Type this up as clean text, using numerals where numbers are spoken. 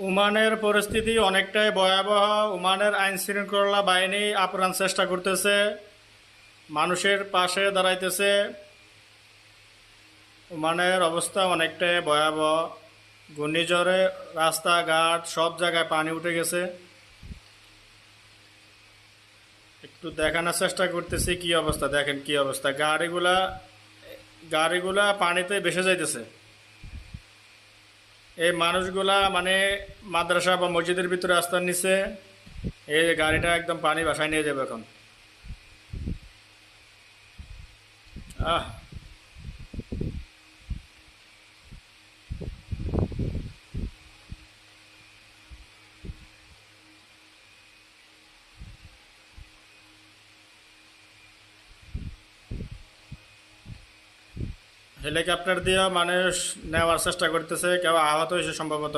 ওমানের পরিস্থিতি অনেকটাই ভয়াবহ। ওমানের আইন শৃঙ্খলা বাহিনী আপ্রাণ চেষ্টা করতেছে, মানুষের পাশে দাঁড়াইতেছে। ওমানের অবস্থা অনেকটাই ভয়াবহ। ঘূর্ণিঝড়ে রাস্তাঘাট সব জায়গায় পানি উঠে গেছে। একটু দেখানোর চেষ্টা করতেছি কি অবস্থা, দেখেন কি অবস্থা। গাড়িগুলা পানিতে ভেসে যাইতেছে। এই মানুষগুলা মানে মাদ্রাসা বা মসজিদের ভিতরে রাস্তার নিচে। এই যে গাড়িটা একদম পানি ভাসায় নিয়ে যাবে এখন। আহ, হেলিকপ্টার দিয়ে মানুষ নেওয়ার চেষ্টা করতেছে, কেউ আহত হয়েছে সম্ভবত।